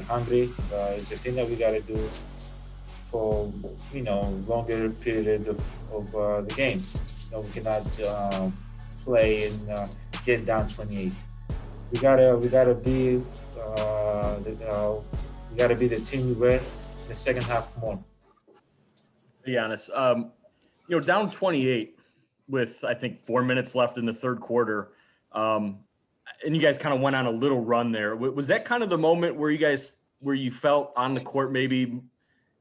hungry. It's a thing that we got to do for longer period of the game. We cannot play and get down 28. We gotta be we gotta be the team we were in the second half more. To be honest, down 28 with I think 4 minutes left in the third quarter, and you guys kind of went on a little run there. Was that kind of the moment where you felt on the court maybe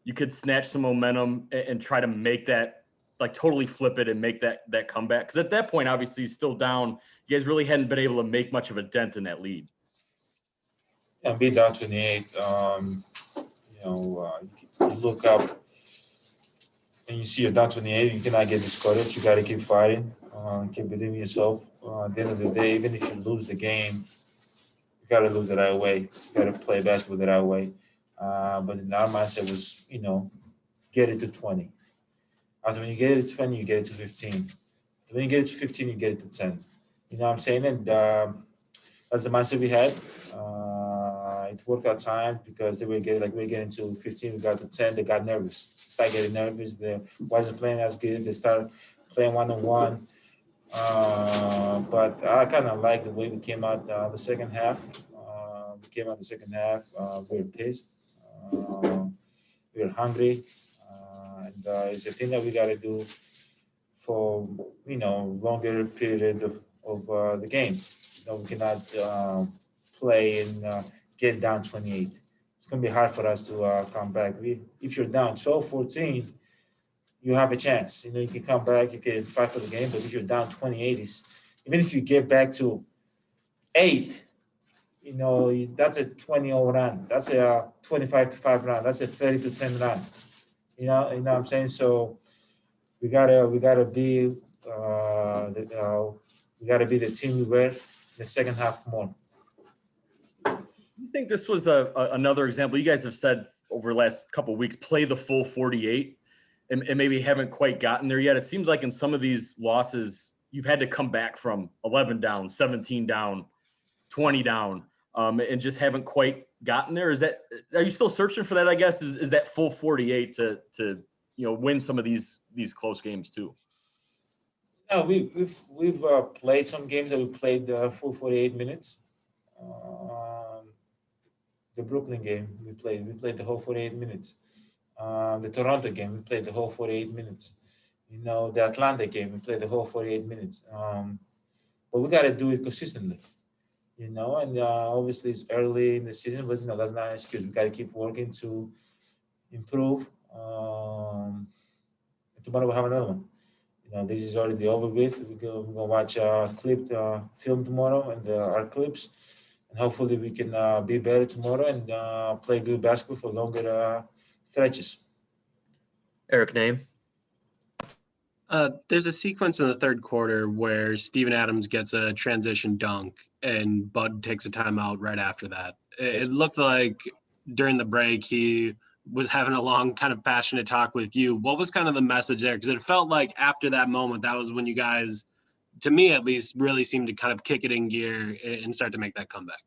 you could snatch some momentum and try to make that, like, totally flip it and make that comeback? Because at that point, obviously, he's still down. You guys really hadn't been able to make much of a dent in that lead. And be down 28. You look up and you see you're down 28. You cannot get discouraged. You got to keep fighting. Keep believing in yourself. At the end of the day, even if you lose the game, you got to lose the right way. You got to play basketball the right way. But in our mindset was, get it to 20. After when you get it to 20, you get it to 15. When you get it to 15, you get it to 10. You know what I'm saying? And that's the mindset we had. It worked out time because we're getting to 15, we got to 10, they got nervous. Start getting nervous. They wasn't playing as good. They started playing one-on-one. But I kind of like the way we came out the second half. We were pissed. We were hungry. And it's a thing that we got to do for, longer period of the game. We cannot play and get down 28. It's going to be hard for us to come back. If you're down 12, 14, you have a chance. You can come back, you can fight for the game. But if you're down 28, even if you get back to 8, that's a 20-0 run. That's a 25-5 run. That's a 30-10 run. You know what I'm saying? So we gotta be the team we were in the second half more. You think this was another example? You guys have said over the last couple of weeks, play the full 48, and maybe haven't quite gotten there yet. It seems like in some of these losses, you've had to come back from 11 down, 17 down, 20 down, and just haven't quite gotten there. Are you still searching for that? I guess is that full 48 to win some of these close games too? No, we've played some games that we played full 48 minutes. The Brooklyn game we played the whole 48 minutes. The Toronto game we played the whole 48 minutes. The Atlanta game we played the whole 48 minutes. But we got to do it consistently. And obviously it's early in the season, but that's not an excuse. We got to keep working to improve. Tomorrow we'll have another one. This is already over with. We're gonna watch film tomorrow and our clips, and hopefully we can be better tomorrow and play good basketball for longer stretches. Eric, name. There's a sequence in the third quarter where Steven Adams gets a transition dunk and Bud takes a timeout right after that. It looked like during the break he was having a long kind of passionate talk with you. What was kind of the message there? Because it felt like after that moment, that was when you guys, to me at least, really seemed to kind of kick it in gear and start to make that comeback.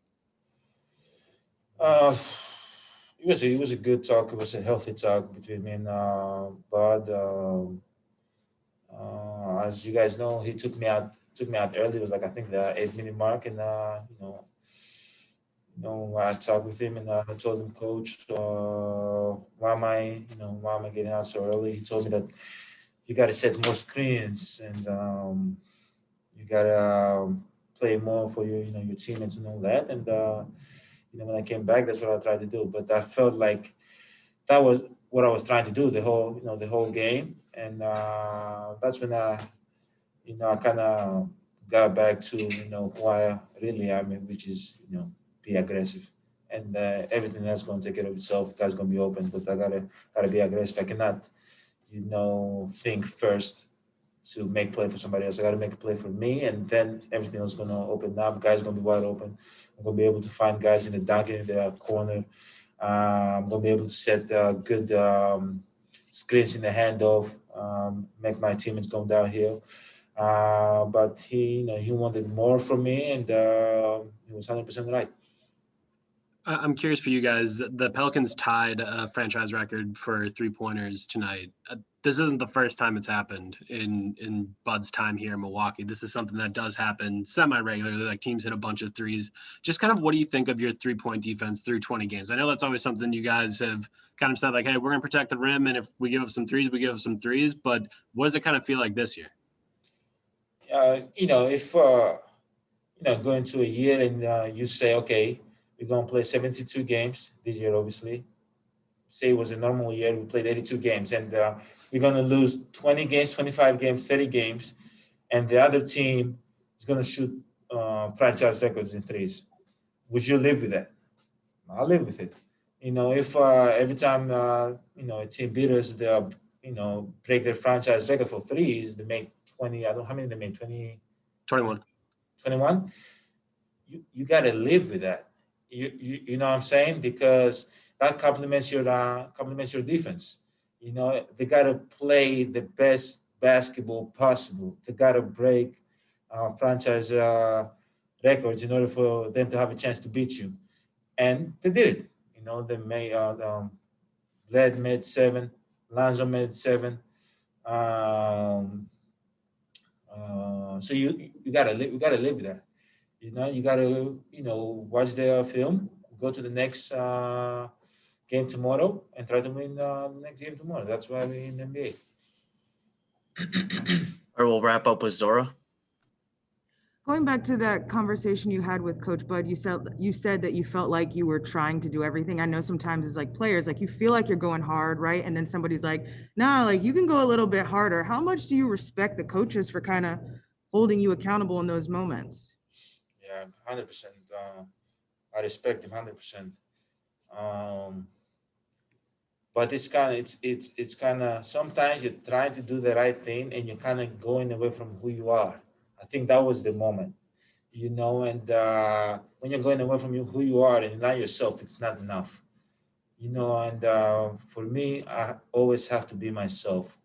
It was a good talk. It was a healthy talk between me and Bud. As you guys know, he took me out early. It was like, I think, the 8-minute mark, and I talked with him and I told him, Coach, why am I getting out so early? He told me that you got to set more screens and you got to play more for your teammates and all that. And when I came back, that's what I tried to do. But I felt like that was what I was trying to do the whole game. And that's when I kind of got back to who I really am, which is be aggressive, and everything else going to take care of itself. Guys going to be open, but I gotta be aggressive. I cannot think first to make play for somebody else. I got to make a play for me, and then everything else going to open up. Guys going to be wide open. I'm going to be able to find guys in the dunk in the corner. I'm going to be able to set good screens in the handoff, make my teammates go downhill. But he wanted more from me, and he was 100% right. I'm curious for you guys. The Pelicans tied a franchise record for three-pointers tonight. This isn't the first time it's happened in Bud's time here in Milwaukee. This is something that does happen semi-regularly, like teams hit a bunch of threes. Just kind of what do you think of your three-point defense through 20 games? I know that's always something you guys have kind of said, like, hey, we're going to protect the rim, and if we give up some threes, we give up some threes. But what does it kind of feel like this year? If going to a year and you say, okay, we're going to play 72 games this year, obviously. Say it was a normal year, we played 82 games, and we're going to lose 20 games, 25 games, 30 games, and the other team is going to shoot franchise records in threes. Would you live with that? I'll live with it. If every time, a team beat us, they, break their franchise record for threes, they make 20, I don't know how many they made, 20? 21. 21? You got to live with that. You know what I'm saying? Because that complements your defense. They got to play the best basketball possible. They got to break franchise records in order for them to have a chance to beat you. And they did it. They made Bled made 7, Lonzo made 7. So you gotta live with that. You gotta watch the film, go to the next game tomorrow, and try to win the next game tomorrow. That's why we're in the NBA. Or we'll wrap up with Zora. Going back to that conversation you had with Coach Bud, you said that you felt like you were trying to do everything. I know sometimes it's like players, like you feel like you're going hard, right? And then somebody's like, nah, like you can go a little bit harder. How much do you respect the coaches for kind of holding you accountable in those moments? Yeah, 100%. I respect him 100%. But it's kind of sometimes you're trying to do the right thing and you're kind of going away from who you are. I think that was the moment, and when you're going away from who you are and not yourself, it's not enough, and for me, I always have to be myself,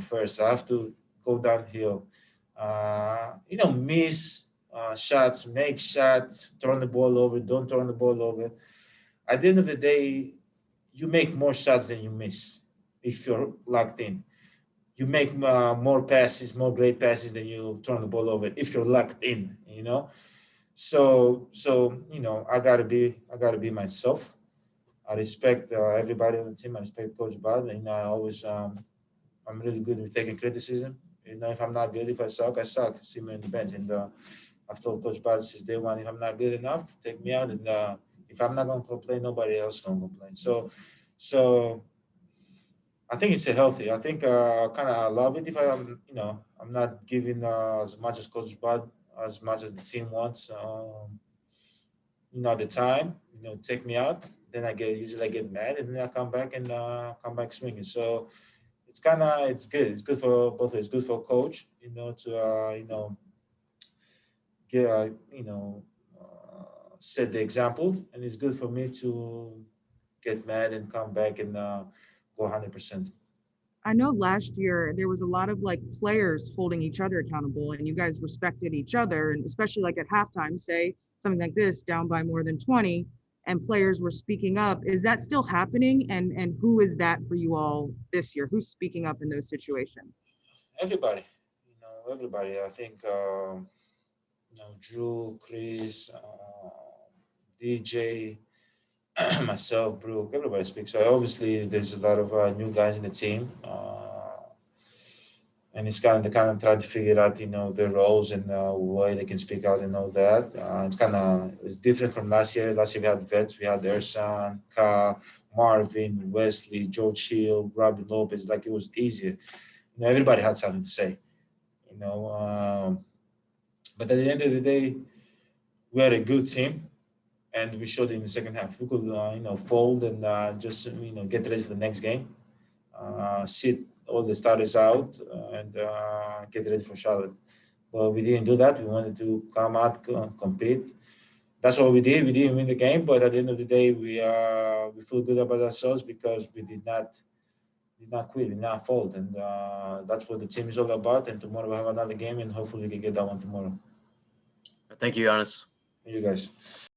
first. I have to go downhill, miss shots, make shots, turn the ball over, don't turn the ball over. At the end of the day, you make more shots than you miss if you're locked in. You make more passes, more great passes than you turn the ball over if you're locked in, So I gotta be myself. I respect everybody on the team. I respect Coach Bud. I always I'm really good with taking criticism. If I'm not good, if I suck, I suck. See me on the bench. And I've told Coach Bud since day one, if I'm not good enough, take me out. And if I'm not gonna complain, nobody else gonna complain. So I think it's healthy. I think kind of love it if I'm not giving as much as Coach Bud, as much as the team wants. At the time, take me out. Then I usually get mad, and then I come back and come back swinging. So it's good. It's good for both. It's good for coach, to get set the example, and it's good for me to get mad and come back and go 100%. I know last year there was a lot of like players holding each other accountable and you guys respected each other. And especially like at halftime, say something like this, down by more than 20, and players were speaking up. Is that still happening? And who is that for you all this year? Who's speaking up in those situations? Everybody, everybody. I think, Drew, Chris, DJ, myself, Brooke, everybody speaks. So obviously, there's a lot of new guys in the team, and it's kind of trying to figure out, their roles and why they can speak out and all that. It's different from last year. Last year we had vets, we had Ersan, Ka, Marvin, Wesley, George Hill, Robin Lopez. Like it was easier. Everybody had something to say. But at the end of the day, we had a good team. And we showed in the second half. We could, fold and just, get ready for the next game, sit all the starters out, and get ready for Charlotte. But we didn't do that. We wanted to come out, compete. That's what we did. We didn't win the game, but at the end of the day, we feel good about ourselves because we did not quit, we did not fold, and that's what the team is all about. And tomorrow we have another game, and hopefully we can get that one tomorrow. Thank you, Giannis. You guys.